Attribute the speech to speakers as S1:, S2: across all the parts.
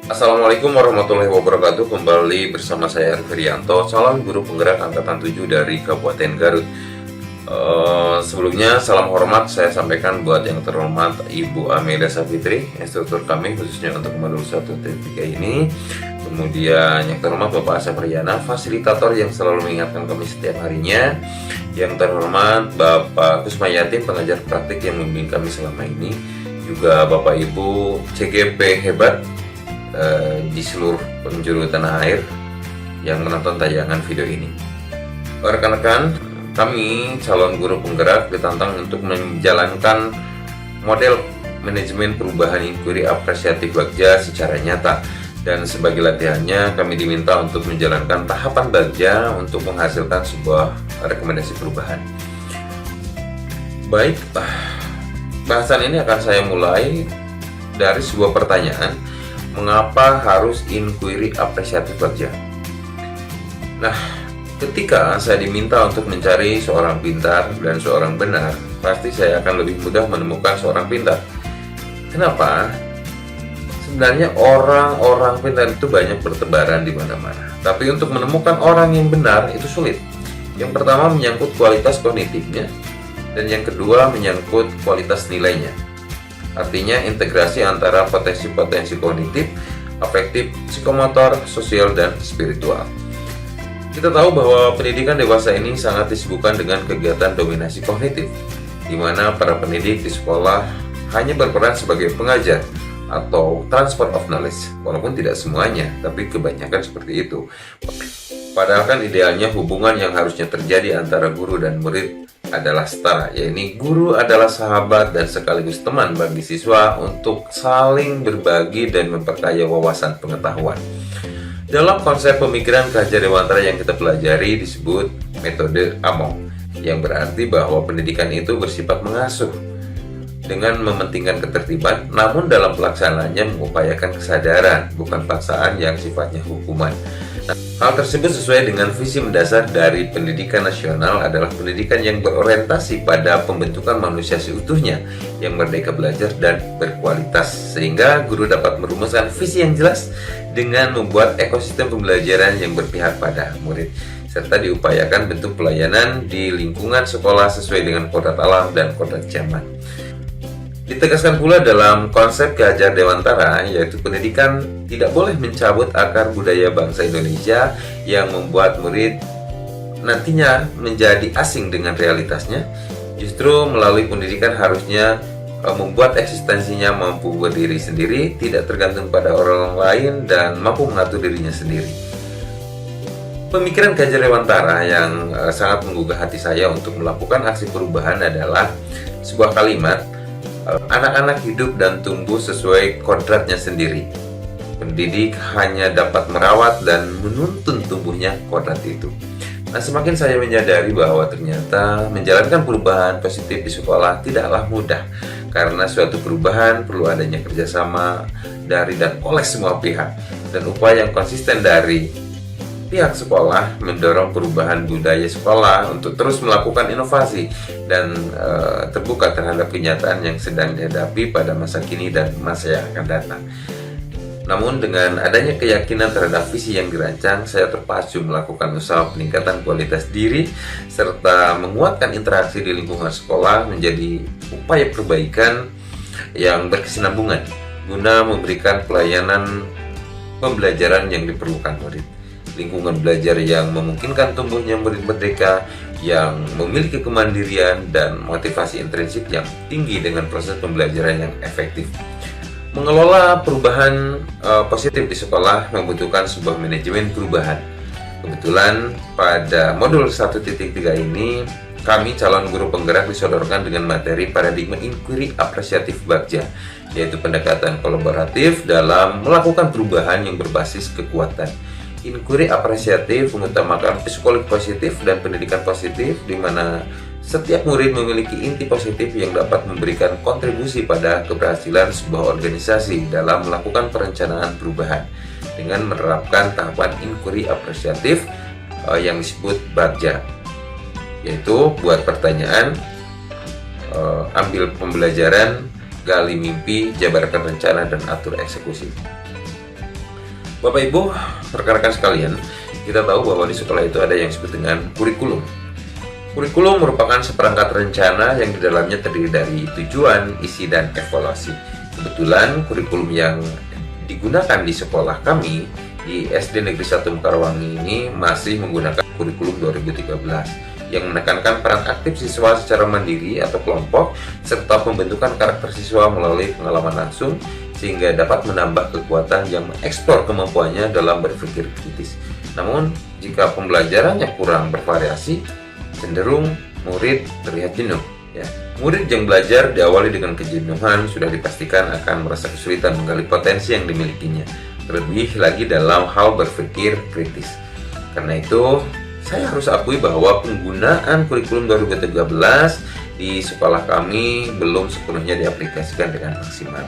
S1: Assalamualaikum warahmatullahi wabarakatuh. Kembali bersama saya Ferianto, calon guru penggerak angkatan 7 dari Kabupaten Garut. Sebelumnya salam hormat saya sampaikan buat yang terhormat Ibu Amelia Safitri, instruktur kami khususnya untuk modul 1.3 ini. Kemudian yang terhormat Bapak Asep Riyana, fasilitator yang selalu mengingatkan kami setiap harinya. Yang terhormat Bapak Kusmayatin, pengajar praktik yang membimbing kami selama ini. Juga Bapak Ibu CGP hebat di seluruh penjuru tanah air yang menonton tayangan video ini. Rekan-rekan, kami calon guru penggerak ditantang untuk menjalankan model manajemen perubahan inquiry apresiatif Bagja secara nyata, dan sebagai latihannya kami diminta untuk menjalankan tahapan Bagja untuk menghasilkan sebuah rekomendasi perubahan. Baik, bahasan ini akan saya mulai dari sebuah pertanyaan. Mengapa harus inquiry apresiatif Bagja? Nah, ketika saya diminta untuk mencari seorang pintar dan seorang benar, pasti saya akan lebih mudah menemukan seorang pintar. Kenapa? Sebenarnya orang-orang pintar itu banyak bertebaran di mana-mana. Tapi untuk menemukan orang yang benar itu sulit. Yang pertama menyangkut kualitas kognitifnya, dan yang kedua menyangkut kualitas nilainya. Artinya integrasi antara potensi-potensi kognitif, afektif, psikomotor, sosial, dan spiritual. Kita tahu bahwa pendidikan dewasa ini sangat disibukkan dengan kegiatan dominasi kognitif, di mana para pendidik di sekolah hanya berperan sebagai pengajar atau transfer of knowledge, walaupun tidak semuanya, tapi kebanyakan seperti itu. Padahal kan idealnya hubungan yang harusnya terjadi antara guru dan murid adalah setara, yaitu guru adalah sahabat dan sekaligus teman bagi siswa untuk saling berbagi dan memperkaya wawasan pengetahuan. Dalam konsep pemikiran Kajar Dewantara yang kita pelajari disebut metode Among, yang berarti bahwa pendidikan itu bersifat mengasuh dengan mementingkan ketertiban, namun dalam pelaksanaannya mengupayakan kesadaran, bukan paksaan yang sifatnya hukuman. Hal tersebut sesuai dengan visi mendasar dari pendidikan nasional adalah pendidikan yang berorientasi pada pembentukan manusia seutuhnya yang merdeka belajar dan berkualitas, sehingga guru dapat merumuskan visi yang jelas dengan membuat ekosistem pembelajaran yang berpihak pada murid, serta diupayakan bentuk pelayanan di lingkungan sekolah sesuai dengan kodrat alam dan kodrat zaman. Ditegaskan pula dalam konsep Kajar Dewantara, yaitu pendidikan tidak boleh mencabut akar budaya bangsa Indonesia yang membuat murid nantinya menjadi asing dengan realitasnya. Justru melalui pendidikan harusnya membuat eksistensinya mampu berdiri sendiri, tidak tergantung pada orang lain, dan mampu mengatur dirinya sendiri. Pemikiran Kajar Dewantara yang sangat menggugah hati saya untuk melakukan aksi perubahan adalah sebuah kalimat: anak-anak hidup dan tumbuh sesuai kodratnya sendiri. Pendidik hanya dapat merawat dan menuntun tumbuhnya kodrat itu. Nah, semakin saya menyadari bahwa ternyata menjalankan perubahan positif di sekolah tidaklah mudah, karena suatu perubahan perlu adanya kerjasama dari dan oleh semua pihak, dan upaya yang konsisten dari pihak sekolah mendorong perubahan budaya sekolah untuk terus melakukan inovasi dan terbuka terhadap kenyataan yang sedang dihadapi pada masa kini dan masa yang akan datang. Namun dengan adanya keyakinan terhadap visi yang dirancang, saya terpacu melakukan usaha peningkatan kualitas diri serta menguatkan interaksi di lingkungan sekolah menjadi upaya perbaikan yang berkesinambungan guna memberikan pelayanan pembelajaran yang diperlukan murid. Lingkungan belajar yang memungkinkan tumbuhnya murid merdeka, yang memiliki kemandirian dan motivasi intrinsik yang tinggi dengan proses pembelajaran yang efektif. Mengelola perubahan positif di sekolah membutuhkan sebuah manajemen perubahan. Kebetulan pada modul 1.3 ini, kami calon guru penggerak disodorkan dengan materi paradigma inquiry apresiatif Bagja, yaitu pendekatan kolaboratif dalam melakukan perubahan yang berbasis kekuatan. Inquiry apresiatif mengutamakan psikologi positif dan pendidikan positif, di mana setiap murid memiliki inti positif yang dapat memberikan kontribusi pada keberhasilan sebuah organisasi dalam melakukan perencanaan perubahan dengan menerapkan tahapan inquiry apresiatif yang disebut Bagja, yaitu buat pertanyaan, ambil pembelajaran, gali mimpi, jabarkan rencana, dan atur eksekusi. Bapak Ibu, rekan-rekan sekalian, kita tahu bahwa di sekolah itu ada yang disebut dengan kurikulum. Kurikulum merupakan seperangkat rencana yang di dalamnya terdiri dari tujuan, isi, dan evaluasi. Kebetulan kurikulum yang digunakan di sekolah kami di SD Negeri 1 Mekarwangi ini masih menggunakan kurikulum 2013 yang menekankan peran aktif siswa secara mandiri atau kelompok serta pembentukan karakter siswa melalui pengalaman langsung sehingga dapat menambah kekuatan yang mengeksplor kemampuannya dalam berpikir kritis. Namun, jika pembelajarannya kurang bervariasi, cenderung murid terlihat jenuh. Ya. Murid yang belajar diawali dengan kejenuhan sudah dipastikan akan merasa kesulitan menggali potensi yang dimilikinya, terlebih lagi dalam hal berpikir kritis. Karena itu, saya harus akui bahwa penggunaan kurikulum 2013 di sekolah kami belum sepenuhnya diaplikasikan dengan maksimal.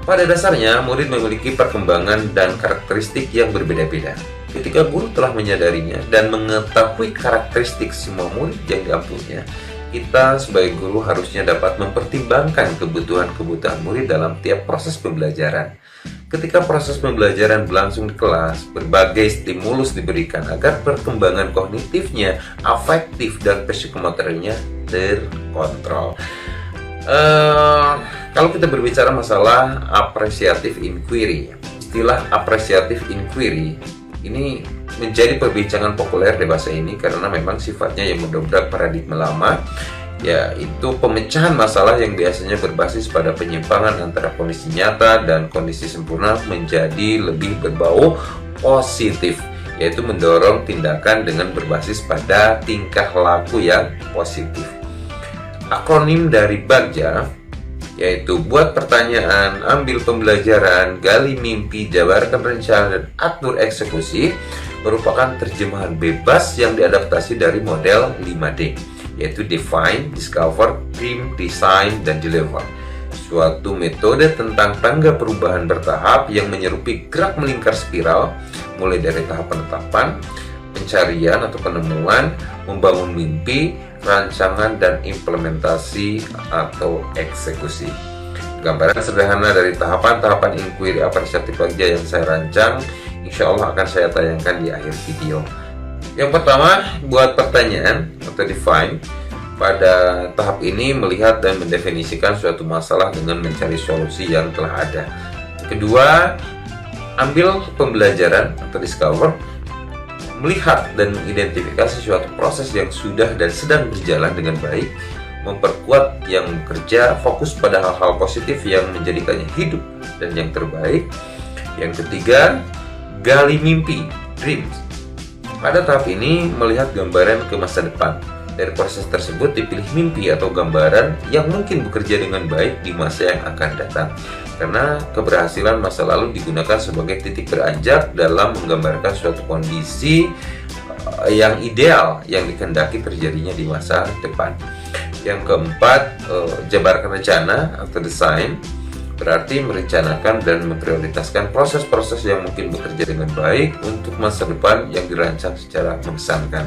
S1: Pada dasarnya, murid memiliki perkembangan dan karakteristik yang berbeda-beda. Ketika guru telah menyadarinya dan mengetahui karakteristik semua murid yang diampunya, kita sebagai guru harusnya dapat mempertimbangkan kebutuhan-kebutuhan murid dalam tiap proses pembelajaran. Ketika proses pembelajaran berlangsung di kelas, berbagai stimulus diberikan agar perkembangan kognitifnya, afektif, dan psikomotoriknya terkontrol. Kalau kita berbicara masalah appreciative inquiry, istilah appreciative inquiry ini menjadi perbincangan populer di bahasa ini karena memang sifatnya yang mendobrak paradigma lama, yaitu pemecahan masalah yang biasanya berbasis pada penyimpangan antara kondisi nyata dan kondisi sempurna menjadi lebih berbau positif, yaitu mendorong tindakan dengan berbasis pada tingkah laku yang positif. Akronim dari BAGJA yaitu buat pertanyaan, ambil pembelajaran, gali mimpi, jabarkan rencana, dan atur eksekusi merupakan terjemahan bebas yang diadaptasi dari model 5D, yaitu define, discover, dream, design, dan deliver. Suatu metode tentang tangga perubahan bertahap yang menyerupi gerak melingkar spiral, mulai dari tahap penetapan, pencarian atau penemuan, membangun mimpi, rancangan, dan implementasi atau eksekusi. Gambaran sederhana dari tahapan-tahapan inquiry apresiatif BAGJA yang saya rancang, insya Allah akan saya tayangkan di akhir video. Yang pertama, buat pertanyaan atau define. Pada tahap ini melihat dan mendefinisikan suatu masalah dengan mencari solusi yang telah ada. Kedua, ambil pembelajaran atau discover, melihat dan mengidentifikasi suatu proses yang sudah dan sedang berjalan dengan baik, memperkuat yang bekerja, fokus pada hal-hal positif yang menjadikannya hidup dan yang terbaik. Yang ketiga, gali mimpi, dreams. Pada tahap ini, melihat gambaran ke masa depan. Dari proses tersebut dipilih mimpi atau gambaran yang mungkin bekerja dengan baik di masa yang akan datang. Karena keberhasilan masa lalu digunakan sebagai titik beranjak dalam menggambarkan suatu kondisi yang ideal yang dikehendaki terjadinya di masa depan. Yang keempat, jabarkan rencana atau desain, berarti merencanakan dan memprioritaskan proses-proses yang mungkin bekerja dengan baik untuk masa depan yang dirancang secara mengesankan.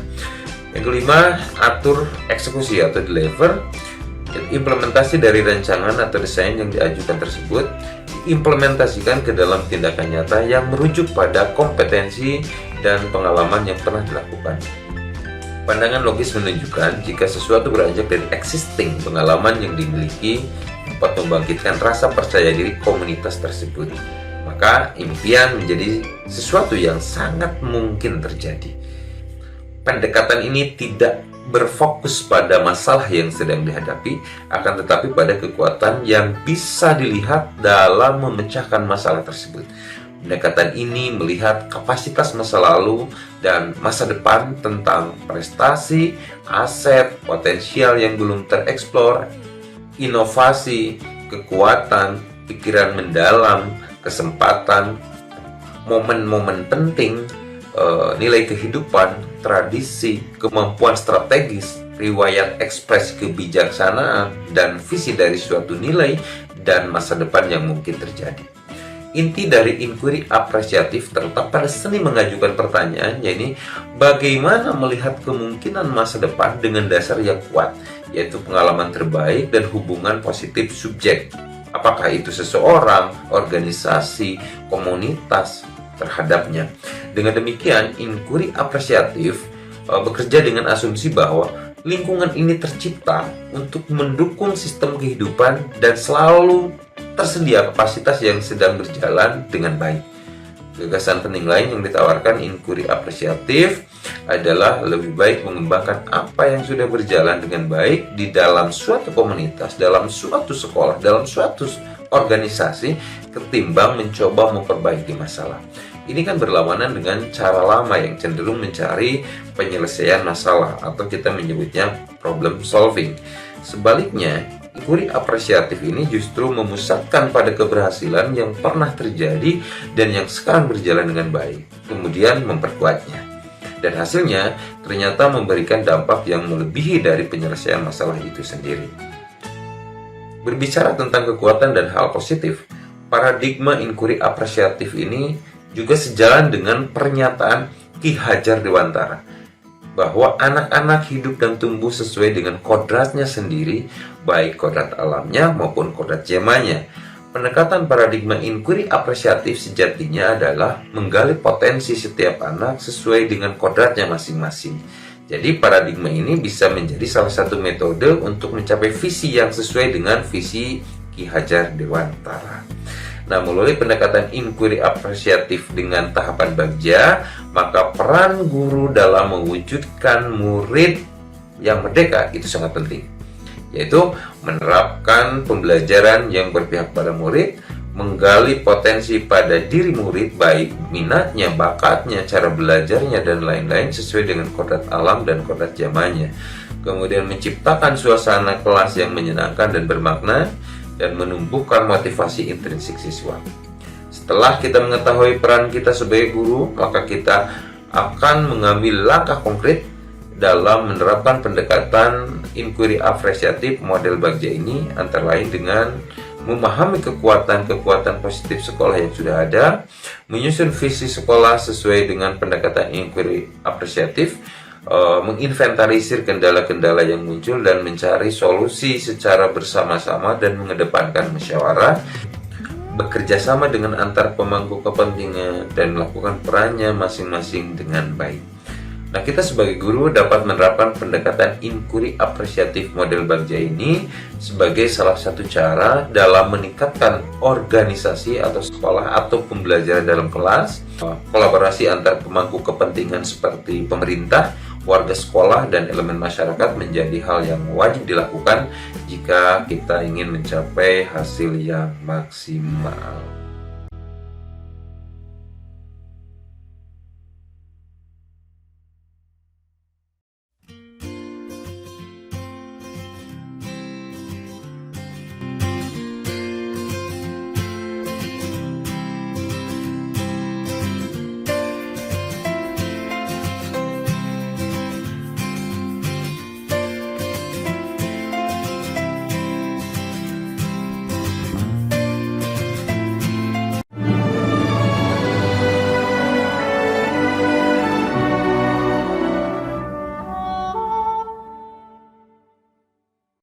S1: Yang kelima, atur eksekusi atau deliver. Implementasi dari rancangan atau desain yang diajukan tersebut diimplementasikan ke dalam tindakan nyata yang merujuk pada kompetensi dan pengalaman yang pernah dilakukan. Pandangan logis menunjukkan jika sesuatu beranjak dari existing pengalaman yang dimiliki dapat membangkitkan rasa percaya diri komunitas tersebut, maka impian menjadi sesuatu yang sangat mungkin terjadi. Pendekatan ini tidak berfokus pada masalah yang sedang dihadapi, akan tetapi pada kekuatan yang bisa dilihat dalam memecahkan masalah tersebut. Pendekatan ini melihat kapasitas masa lalu dan masa depan tentang prestasi, aset, potensial yang belum tereksplor, inovasi, kekuatan, pikiran mendalam, kesempatan, momen-momen penting, nilai kehidupan, tradisi, kemampuan strategis, riwayat ekspresi kebijaksanaan, dan visi dari suatu nilai dan masa depan yang mungkin terjadi. Inti dari inquiry apresiatif terletak pada seni mengajukan pertanyaan, yaitu bagaimana melihat kemungkinan masa depan dengan dasar yang kuat, yaitu pengalaman terbaik dan hubungan positif subjek Apakah itu seseorang, organisasi, komunitas terhadapnya. Dengan demikian, inquiry apresiatif bekerja dengan asumsi bahwa lingkungan ini tercipta untuk mendukung sistem kehidupan dan selalu tersedia kapasitas yang sedang berjalan dengan baik. Gagasan penting lain yang ditawarkan inquiry apresiatif adalah lebih baik mengembangkan apa yang sudah berjalan dengan baik di dalam suatu komunitas, dalam suatu sekolah, dalam suatu organisasi, ketimbang mencoba memperbaiki masalah. Ini kan berlawanan dengan cara lama yang cenderung mencari penyelesaian masalah atau kita menyebutnya problem solving. Sebaliknya, inquiry apresiatif ini justru memusatkan pada keberhasilan yang pernah terjadi dan yang sekarang berjalan dengan baik, kemudian memperkuatnya. Dan hasilnya ternyata memberikan dampak yang melebihi dari penyelesaian masalah itu sendiri. Berbicara tentang kekuatan dan hal positif, paradigma inquiry apresiatif ini juga sejalan dengan pernyataan Ki Hajar Dewantara bahwa anak-anak hidup dan tumbuh sesuai dengan kodratnya sendiri, baik kodrat alamnya maupun kodrat jamanya. Pendekatan paradigma inquiry apresiatif sejatinya adalah menggali potensi setiap anak sesuai dengan kodratnya masing-masing. Jadi paradigma ini bisa menjadi salah satu metode untuk mencapai visi yang sesuai dengan visi Ki Hajar Dewantara. Nah, melalui pendekatan inquiry apresiatif dengan tahapan bagja, maka peran guru dalam mewujudkan murid yang merdeka itu sangat penting, yaitu menerapkan pembelajaran yang berpihak pada murid, menggali potensi pada diri murid, baik minatnya, bakatnya, cara belajarnya, dan lain-lain sesuai dengan kodrat alam dan kodrat zamannya. Kemudian menciptakan suasana kelas yang menyenangkan dan bermakna, dan menumbuhkan motivasi intrinsik siswa. Setelah kita mengetahui peran kita sebagai guru, maka kita akan mengambil langkah konkret dalam menerapkan pendekatan inquiry apresiatif model bagja ini, antara lain dengan memahami kekuatan-kekuatan positif sekolah yang sudah ada, menyusun visi sekolah sesuai dengan pendekatan inquiry apresiatif, menginventarisir kendala-kendala yang muncul dan mencari solusi secara bersama-sama dan mengedepankan musyawarah, bekerja sama dengan antar pemangku kepentingan dan melakukan perannya masing-masing dengan baik. Nah, kita sebagai guru dapat menerapkan pendekatan inquiry apresiatif model bagja ini sebagai salah satu cara dalam meningkatkan organisasi atau sekolah atau pembelajaran dalam kelas, kolaborasi antar pemangku kepentingan seperti pemerintah, warga sekolah, dan elemen masyarakat menjadi hal yang wajib dilakukan jika kita ingin mencapai hasil yang maksimal.